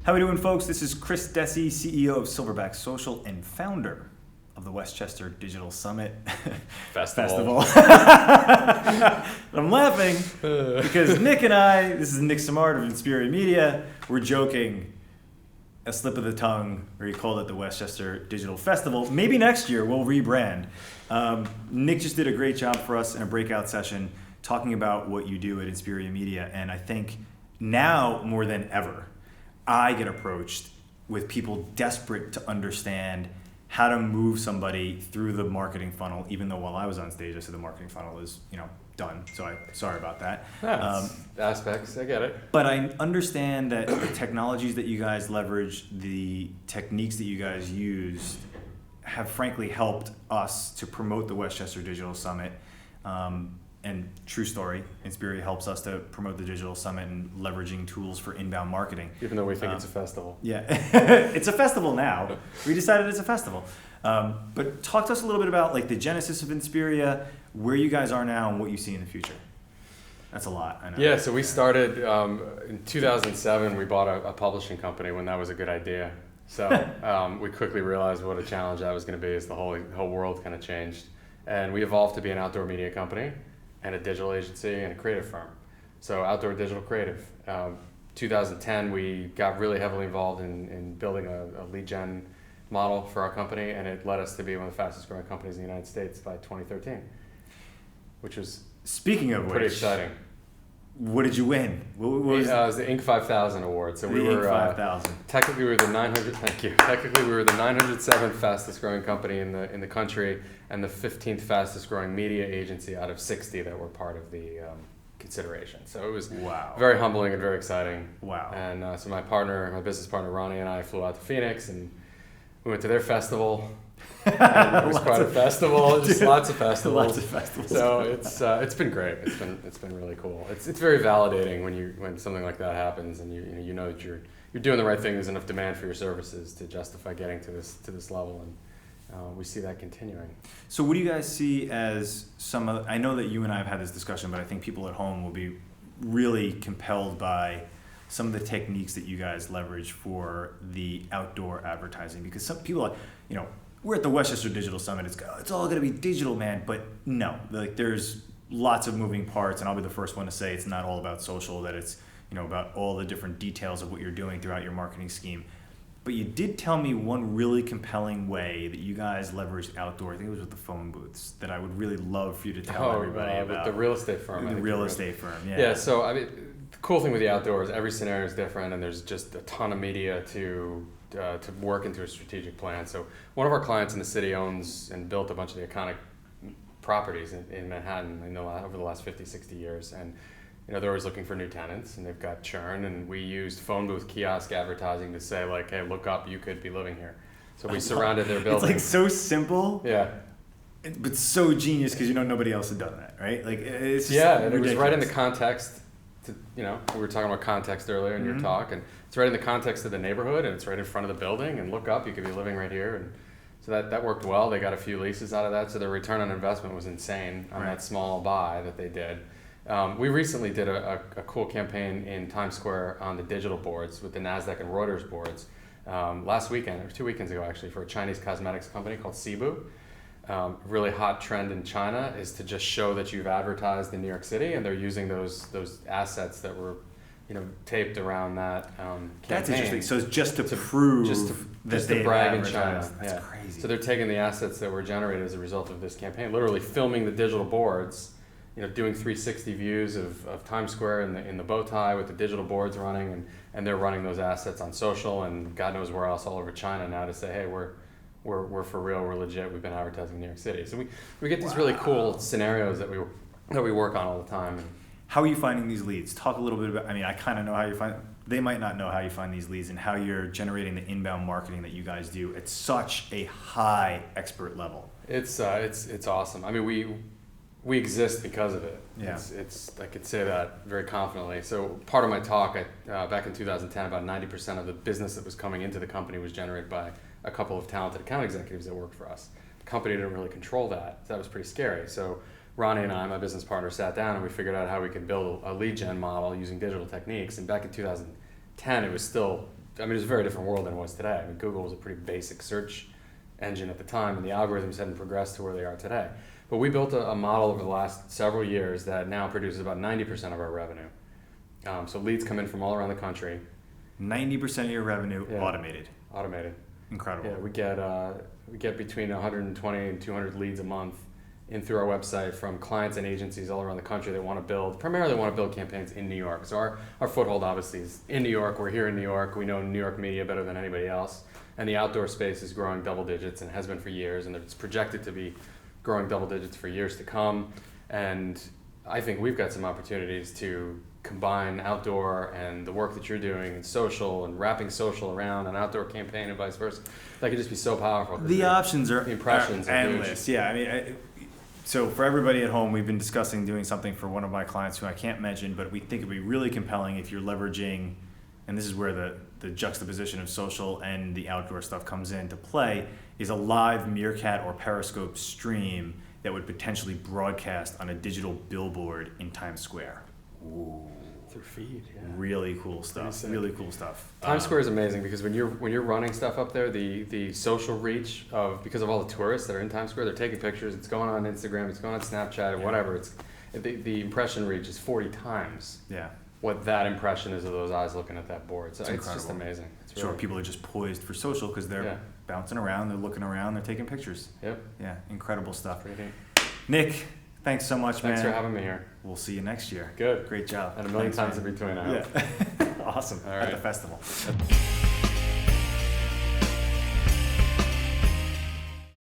How we doing, folks? This is Chris Dessi, CEO of Silverback Social and founder of the Westschester Digital Summit Festival. I'm laughing because Nick and I, this is Nick Simard of InspiriaMedia, we're joking, a slip of the tongue, where he called it the Westchester Digital Festival. Maybe next year we'll rebrand. Nick just did a great job for us in a breakout session talking about what you do at InspiriaMedia, and I think now more than ever, I get approached with people desperate to understand how to move somebody through the marketing funnel, even though while I was on stage, I said the marketing funnel is, done. So sorry about that. Aspects, I get it. But I understand that the technologies that you guys leverage, the techniques that you guys use have frankly helped us to promote the Westchester Digital Summit. And true story, Inspiria helps us to promote the Digital Summit and leveraging tools for inbound marketing. Even though we think it's a festival. Yeah, it's a festival now. We decided it's a festival. But talk to us a little bit about like the genesis of Inspiria, where you guys are now, and what you see in the future. That's a lot, I know. Yeah, so we started in 2007. We bought a publishing company when that was a good idea. So we quickly realized what a challenge that was going to be as the whole world kind of changed. And we evolved to be an outdoor media company and a digital agency and a creative firm. So outdoor digital creative. 2010, we got really heavily involved in building a lead gen model for our company, and it led us to be one of the fastest growing companies in the United States by 2013, which was pretty exciting. What did you win? What was it was the Inc. 5000 award. So we were Inc. 5000. Technically, we were the 900. Thank you. Technically, we were the 907th fastest growing company in the country, and the 15th fastest growing media agency out of 60 that were part of the consideration. So it was very humbling and very exciting. Wow. And so my business partner Ronnie, and I flew out to Phoenix, and we went to their festival. And it was quite a festival. Just lots of festivals. Lots of festivals. So it's been great. It's been really cool. It's very validating when something like that happens, and you know that you're doing the right thing. There's enough demand for your services to justify getting to this level, and we see that continuing. So what do you guys see as I know that you and I have had this discussion, but I think people at home will be really compelled by some of the techniques that you guys leverage for the outdoor advertising, because some people are, we're at the Westchester Digital Summit. It's all going to be digital, man. But no, there's lots of moving parts, and I'll be the first one to say it's not all about social. That it's about all the different details of what you're doing throughout your marketing scheme. But you did tell me one really compelling way that you guys leveraged outdoor. I think it was with the phone booths that I would really love for you to tell everybody about. With the real estate firm. The real estate firm, yeah. Yeah. So the cool thing with the outdoors, every scenario is different, and there's just a ton of media to work into a strategic plan. So one of our clients in the city owns and built a bunch of the iconic properties in Manhattan over the last 50, 60 years. And they're always looking for new tenants, and they've got churn. And we used phone booth kiosk advertising to say, like, hey, look up, you could be living here. So we surrounded their building. It's so simple. Yeah. But so genius because nobody else had done that, right? It's just and ridiculous. It was right in the context. We were talking about context earlier in your talk, and it's right in the context of the neighborhood, and it's right in front of the building, and look up, you could be living right here. And so that worked well. They got a few leases out of that, so their return on investment was insane on that small buy that they did. We recently did a cool campaign in Times Square on the digital boards with the NASDAQ and Reuters boards last weekend, or 2 weekends ago actually, for a Chinese cosmetics company called Cebu. Really hot trend in China is to just show that you've advertised in New York City, and they're using those assets that were taped around that campaign. That's interesting. So it's just to prove just to brag in China. That's crazy. So they're taking the assets that were generated as a result of this campaign, literally filming the digital boards, doing 360 views of Times Square in the bow tie with the digital boards running, and they're running those assets on social and God knows where else all over China now to say, hey, we're for real, we're legit, we've been advertising in New York City. So we get these really cool scenarios that we work on all the time. How are you finding these leads? Talk a little bit about, I kind of know how you find, they might not know how you find these leads and how you're generating the inbound marketing that you guys do at such a high expert level. It's awesome. We exist because of it. Yeah. I could say that very confidently. So part of my talk, back in 2010, about 90% of the business that was coming into the company was generated by a couple of talented account executives that worked for us. The company didn't really control that. So that was pretty scary. So Ronnie and I, my business partner, sat down and we figured out how we could build a lead gen model using digital techniques. And back in 2010, it was still I mean, it was a very different world than it was today. I mean, Google was a pretty basic search engine at the time, and the algorithms hadn't progressed to where they are today. But we built a model over the last several years that now produces about 90% of our revenue. So leads come in from all around the country. 90% of your revenue automated. Automated. Incredible. Yeah, we get between 120 and 200 leads a month in through our website from clients and agencies all around the country that primarily want to build campaigns in New York. So our foothold obviously is in New York. We're here in New York. We know New York media better than anybody else. And the outdoor space is growing double digits and has been for years. And it's projected to be growing double digits for years to come. And I think we've got some opportunities to combine outdoor and the work that you're doing in social and wrapping social around an outdoor campaign and vice versa. That could just be so powerful. The options are the impressions are endless. Yeah, I mean, so for everybody at home, we've been discussing doing something for one of my clients who I can't mention, but we think it'd be really compelling if you're leveraging, and this is where the juxtaposition of social and the outdoor stuff comes into play, is a live Meerkat or Periscope stream that would potentially broadcast on a digital billboard in Times Square. Ooh. Through feed, yeah. Really cool stuff. Really cool stuff. Times Square is amazing because when you're running stuff up there, the social reach because of all the tourists that are in Times Square, they're taking pictures. It's going on Instagram. It's going on Snapchat. Whatever. It's the impression reach is 40 times. Yeah. What that impression is of those eyes looking at that board. So it's just amazing. It's really, sure, people are just poised for social because they're bouncing around, they're looking around, they're taking pictures. Yep. Yeah, incredible stuff. Pretty. Nick, thanks so much, man. Thanks for having me here. We'll see you next year. Good. Great job. And a million times in between, I hope. Yeah. Awesome. All right. At the festival.